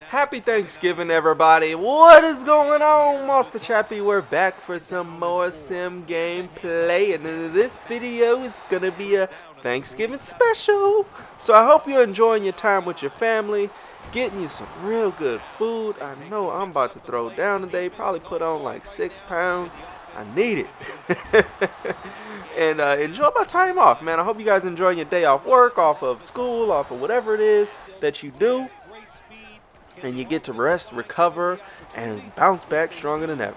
Happy Thanksgiving, everybody. What is going on, Master Chappie? We're back for some more sim gameplay, and in this video is gonna be a Thanksgiving special. So I hope you're enjoying your time with your family, getting you some real good food. I know I'm about to throw down today, probably put on like 6 pounds. I need it. And enjoy my time off, man. I hope you guys enjoying your day off work, off of school, off of whatever it is that you do, and you get to rest, recover, and bounce back stronger than ever.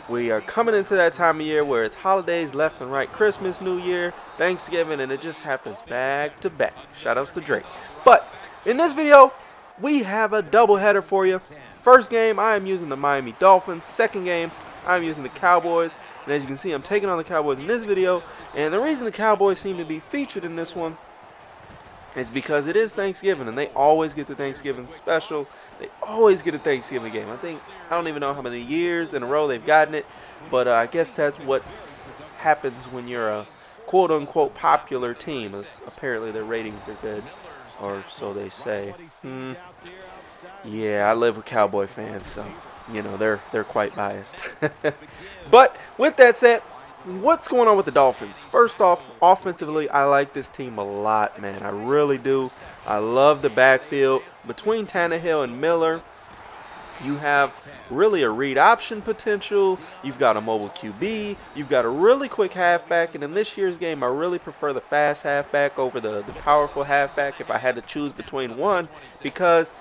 We are coming into that time of year where it's holidays left and right, Christmas, New Year, Thanksgiving, and it just happens back to back. Shoutouts to Drake. But in this video, we have a doubleheader for you. First game, I am using the Miami Dolphins. Second game, I'm using the Cowboys. And as you can see, I'm taking on the Cowboys in this video. And the reason the Cowboys seem to be featured in this one is because it is Thanksgiving, and they always get the Thanksgiving special. They always get a Thanksgiving game. I don't even know how many years in a row they've gotten it, but I guess that's what happens when you're a quote-unquote popular team. Apparently their ratings are good, or so they say. Yeah, I live with Cowboy fans, so you know they're quite biased. But with that said, what's going on with the Dolphins? First off, offensively, I like this team a lot, man. I really do. I love the backfield. Between Tannehill and Miller, you have really a read option potential. You've got a mobile QB. You've got a really quick halfback. And in this year's game, I really prefer the fast halfback over the powerful halfback if I had to choose between one, because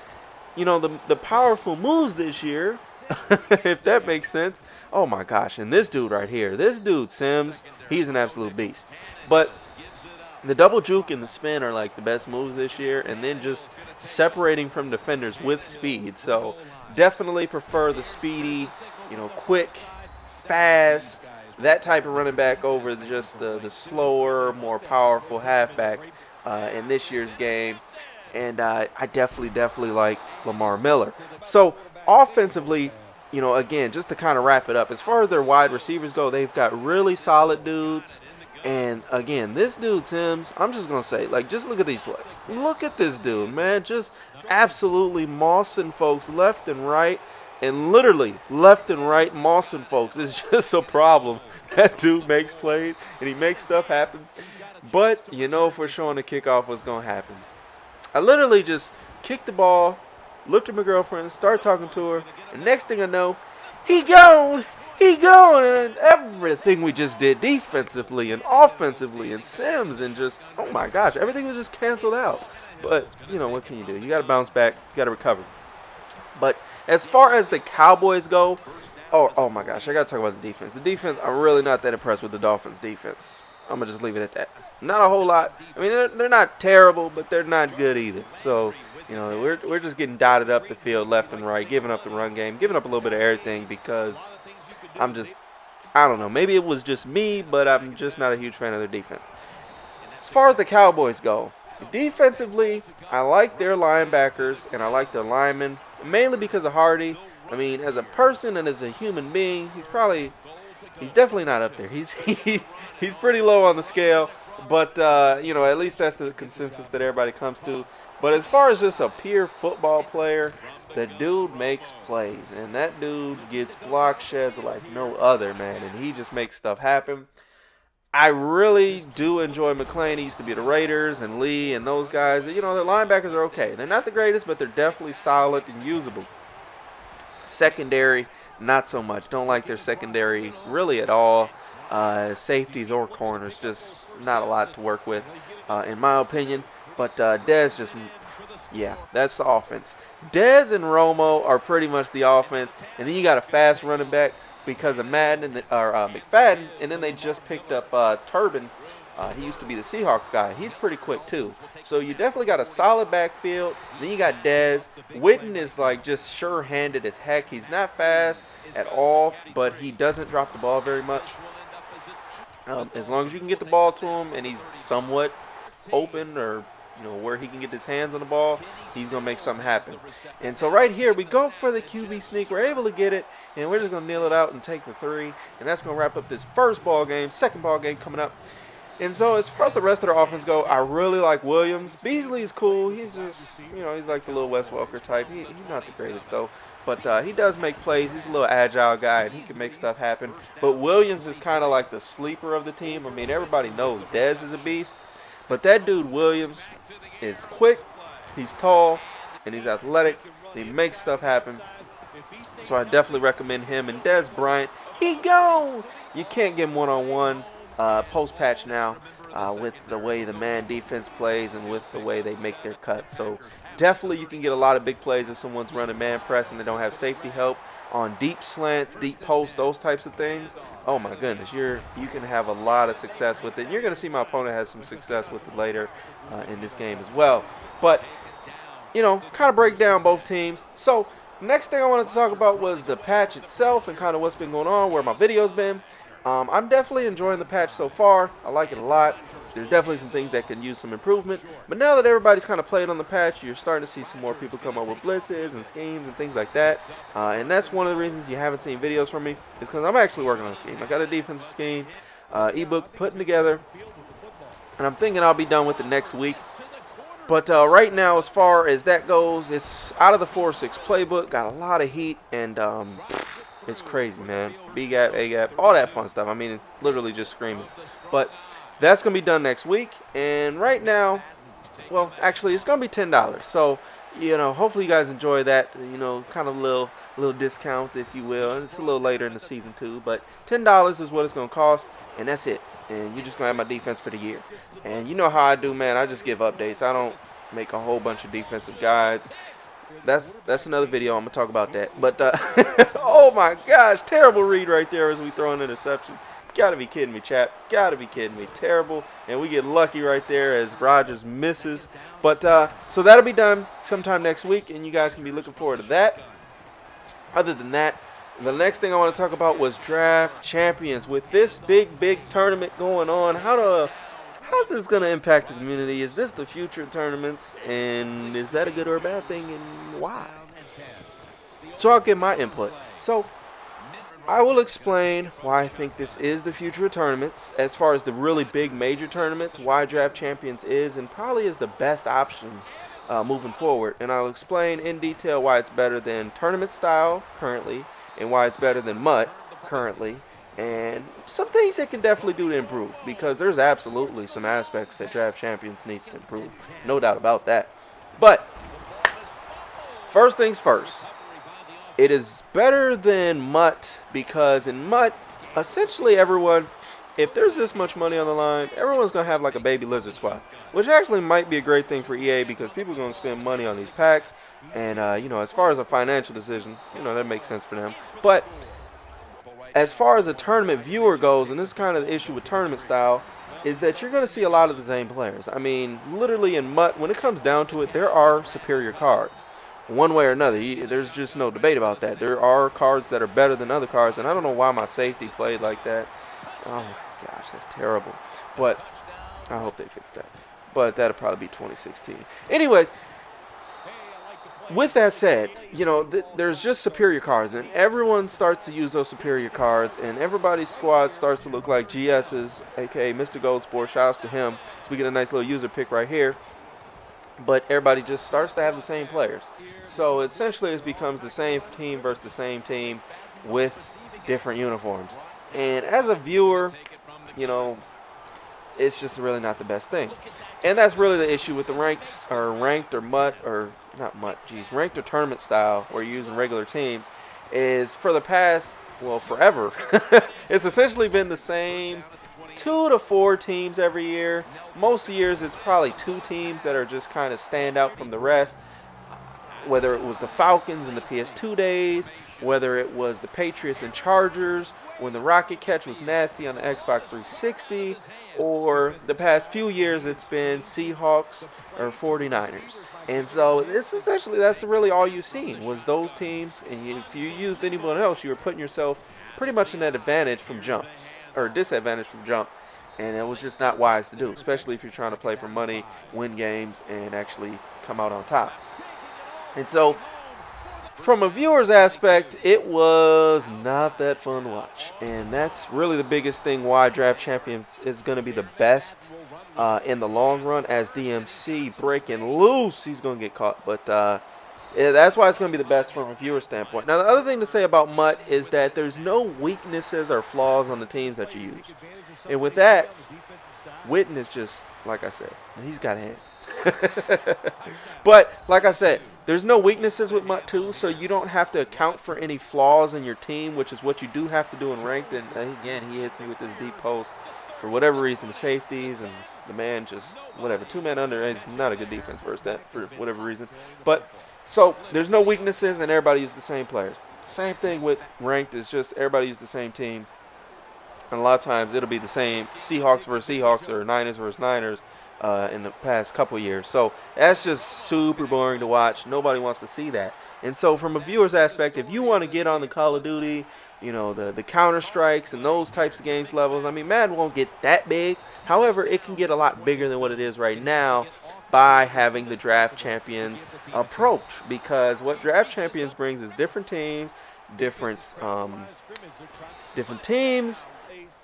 you know, the powerful moves this year, if that makes sense. Oh my gosh, and this dude right here, this dude Sims, he's an absolute beast. But the double juke and the spin are like the best moves this year, and then just separating from defenders with speed. So definitely prefer the speedy, you know, quick, fast, that type of running back over just the slower, more powerful halfback in this year's game. And I definitely like Lamar Miller. So offensively, you know, again, just to kind of wrap it up, as far as their wide receivers go, they've got really solid dudes. And again, this dude Sims, I'm just gonna say, like, just look at these plays. Look at this dude, man, just absolutely mossing folks left and right, and literally left and right mossing folks is just a problem. That dude makes plays and he makes stuff happen. But you know for sure on the kickoff what's gonna happen. I literally just kicked the ball, looked at my girlfriend, started talking to her, and next thing I know, he gone, and everything we just did defensively and offensively and Sims and just, oh my gosh, everything was just canceled out. But, you know, what can you do? You got to bounce back, you got to recover. But as far as the Cowboys go, oh my gosh, I got to talk about the defense. The defense, I'm really not that impressed with the Dolphins' defense. I'm going to just leave it at that. Not a whole lot. I mean, they're not terrible, but they're not good either. So, you know, we're just getting dotted up the field left and right, giving up the run game, giving up a little bit of everything because I don't know. Maybe it was just me, but I'm just not a huge fan of their defense. As far as the Cowboys go, defensively, I like their linebackers and I like their linemen, mainly because of Hardy. I mean, as a person and as a human being, he's definitely not up there. He's pretty low on the scale, but you know, at least that's the consensus that everybody comes to. But as far as just a pure football player, the dude makes plays, and that dude gets block sheds like no other, man, and he just makes stuff happen. I really do enjoy McClain. He used to be the Raiders, and Lee and those guys. You know, their linebackers are okay. They're not the greatest, but they're definitely solid and usable. Secondary, not so much. Don't like their secondary really at all. Safeties or corners, just not a lot to work with, in my opinion. But Dez just, yeah, that's the offense. Dez and Romo are pretty much the offense. And then you got a fast running back because of Madden or McFadden. And then they just picked up Turbin. He used to be the Seahawks guy. He's pretty quick too. So you definitely got a solid backfield. Then you got Dez. Witten is like just sure-handed as heck. He's not fast at all, but he doesn't drop the ball very much. As long as you can get the ball to him and he's somewhat open or, you know, where he can get his hands on the ball, he's going to make something happen. And so right here, we go for the QB sneak. We're able to get it, and we're just going to kneel it out and take the 3. And that's going to wrap up this first ball game. Second ball game coming up And so as far as the rest of the offense go, I really like Williams. Beasley's cool. He's just, he's like the little Wes Welker type. He's not the greatest, though. But he does make plays. He's a little agile guy, and he can make stuff happen. But Williams is kind of like the sleeper of the team. I mean, everybody knows Dez is a beast. But that dude Williams is quick, he's tall, and he's athletic. And he makes stuff happen. So I definitely recommend him. And Dez Bryant, he goes. You can't get him one-on-one post-patch now with the way the man defense plays and with the way they make their cuts. So definitely you can get a lot of big plays if someone's running man press and they don't have safety help on deep slants, deep posts, those types of things. Oh my goodness, you can have a lot of success with it. And you're going to see my opponent has some success with it later in this game as well. But, kind of break down both teams. So next thing I wanted to talk about was the patch itself and kind of what's been going on, where my video's been. I'm definitely enjoying the patch so far. I like it a lot. There's definitely some things that can use some improvement. But now that everybody's kind of played on the patch, you're starting to see some more people come up with blitzes and schemes and things like that. And that's one of the reasons you haven't seen videos from me, is because I'm actually working on a scheme. I got a defensive scheme, ebook putting together, and I'm thinking I'll be done with it next week. But right now, as far as that goes, it's out of the 4-6 playbook. Got a lot of heat, and it's crazy, man. B-gap, A-gap, all that fun stuff. I mean, literally just screaming. But that's going to be done next week. And right now, well, actually, it's going to be $10. So, hopefully you guys enjoy that, kind of little discount, if you will. And it's a little later in the season, too. But $10 is what it's going to cost, and that's it. And you're just going to have my defense for the year. And you know how I do, man. I just give updates. I don't make a whole bunch of defensive guides. That's another video. I'm going to talk about that. But, oh, my gosh. Terrible read right there as we throw an interception. Got to be kidding me, chap. Got to be kidding me. Terrible. And we get lucky right there as Rodgers misses. But so that'll be done sometime next week, and you guys can be looking forward to that. Other than that, the next thing I want to talk about was draft champions. With this big tournament going on, how's this going to impact the community? Is this the future of tournaments, and is that a good or a bad thing, and why? So I'll give my input. So I will explain why I think this is the future of tournaments, as far as the really big major tournaments, why draft champions is and probably is the best option moving forward. And I'll explain in detail why it's better than tournament style currently, and why it's better than MUT currently, and some things it can definitely do to improve, because there's absolutely some aspects that draft champions needs to improve, no doubt about that. But first things first, it is better than MUT, because in MUT, essentially everyone, if there's this much money on the line, everyone's going to have like a baby lizard squad, which actually might be a great thing for EA, because people are going to spend money on these packs. And, as far as a financial decision, that makes sense for them. But as far as a tournament viewer goes, and this is kind of the issue with tournament style, is that you're going to see a lot of the same players. I mean, literally in MUT, when it comes down to it, there are superior cards. One way or another, there's just no debate about that. There are cards that are better than other cards, and I don't know why my safety played like that. Oh, gosh, that's terrible. But I hope they fix that. But that'll probably be 2016. Anyways, with that said, there's just superior cards, and everyone starts to use those superior cards, and everybody's squad starts to look like GS's, aka Mr. Goldsport. Shout outs to him. So we get a nice little user pick right here. But everybody just starts to have the same players. So essentially it becomes the same team versus the same team with different uniforms. And as a viewer, it's just really not the best thing. And that's really the issue with the ranked or MUT, or not MUT, ranked or tournament style, where you're using regular teams, is for the past, forever. It's essentially been the same 2 to 4 teams every year. Most years it's probably 2 teams that are just kind of stand out from the rest, whether it was the Falcons in the PS2 days, whether it was the Patriots and Chargers when the rocket catch was nasty on the Xbox 360, or the past few years it's been Seahawks or 49ers. And so it's essentially, that's really all you've seen was those teams, and if you used anyone else, you were putting yourself pretty much in that advantage from jump, or disadvantage from jump, and it was just not wise to do, especially if you're trying to play for money, win games, and actually come out on top. And so from a viewer's aspect, it was not that fun to watch. And that's really the biggest thing why Draft Champions is going to be the best in the long run. As DMC breaking loose, he's going to get caught. But yeah, that's why it's going to be the best from a viewer standpoint. Now, the other thing to say about Mutt is that there's no weaknesses or flaws on the teams that you use. And with that, Witten is just, like I said, he's got hands. But, like I said, there's no weaknesses with Mutt, too, so you don't have to account for any flaws in your team, which is what you do have to do in ranked. And, again, he hit me with this deep post. For whatever reason, the safeties and the man just, whatever, 2 men under, it's not a good defense versus that for whatever reason. But, so, there's no weaknesses, and everybody uses the same players. Same thing with ranked is just everybody uses the same team. And a lot of times it'll be the same Seahawks versus Seahawks or Niners versus Niners in the past couple years. So that's just super boring to watch. Nobody wants to see that. And so from a viewer's aspect, if you want to get on the Call of Duty, the Counter-Strikes and those types of games levels, I mean, Madden won't get that big. However, it can get a lot bigger than what it is right now by having the Draft Champions approach. Because what Draft Champions brings is different teams, different teams,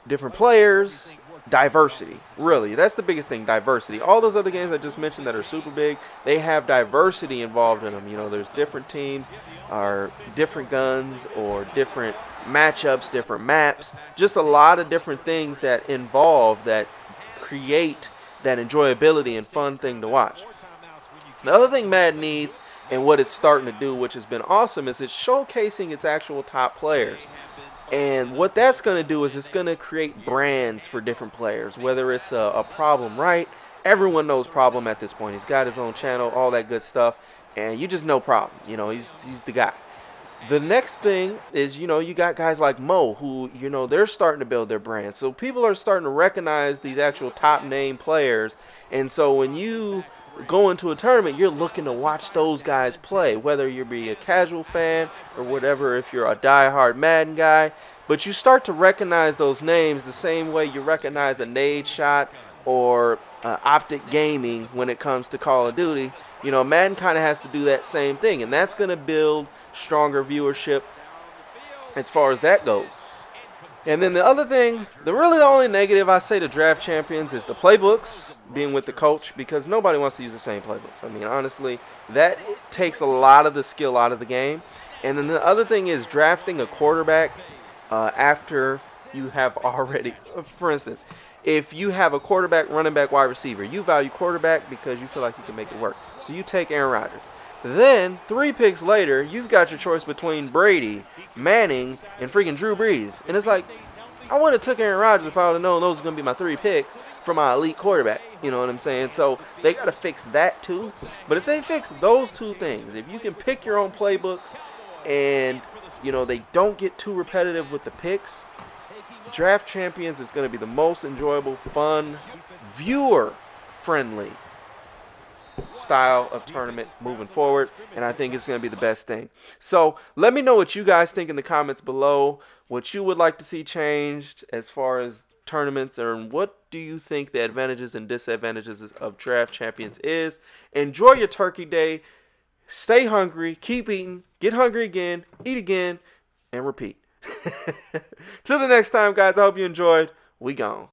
different players, diversity. Really, that's the biggest thing, diversity. All those other games I just mentioned that are super big, they have diversity involved in them. There's different teams or different guns or different matchups, different maps, just a lot of different things that involve that create that enjoyability and fun thing to watch. The other thing Madden needs and what it's starting to do, which has been awesome, is it's showcasing its actual top players. And what that's going to do is it's going to create brands for different players, whether it's a Problem Right. Everyone knows Problem at this point. He's got his own channel, all that good stuff, and you just know Problem. He's the guy. The next thing is, you got guys like Mo who, they're starting to build their brand. So people are starting to recognize these actual top name players. And so when you go into a tournament, you're looking to watch those guys play, whether you be a casual fan or whatever, if you're a diehard Madden guy. But you start to recognize those names the same way you recognize a Nade Shot or Optic Gaming when it comes to Call of Duty. Madden kind of has to do that same thing, and that's going to build stronger viewership as far as that goes. And then the other thing, the only negative I say to Draft Champions is the playbooks being with the coach, because nobody wants to use the same playbooks. I mean, honestly, that takes a lot of the skill out of the game. And then the other thing is drafting a quarterback after you have already, for instance, if you have a quarterback, running back, wide receiver, you value quarterback because you feel like you can make it work. So you take Aaron Rodgers. Then, 3 picks later, you've got your choice between Brady, Manning, and freaking Drew Brees. And it's like, I would have took Aaron Rodgers if I would have known those were going to be my 3 picks for my elite quarterback. You know what I'm saying? So they got to fix that too. But if they fix those 2 things, if you can pick your own playbooks and, they don't get too repetitive with the picks, Draft Champions is going to be the most enjoyable, fun, viewer-friendly style of tournament moving forward, and I think it's going to be the best thing. So let me know what you guys think in the comments below, what you would like to see changed as far as tournaments, and what do you think the advantages and disadvantages of Draft Champions is. Enjoy your turkey day, stay hungry, keep eating, get hungry again, eat again, and repeat. Till the next time, guys, I hope you enjoyed. We gone.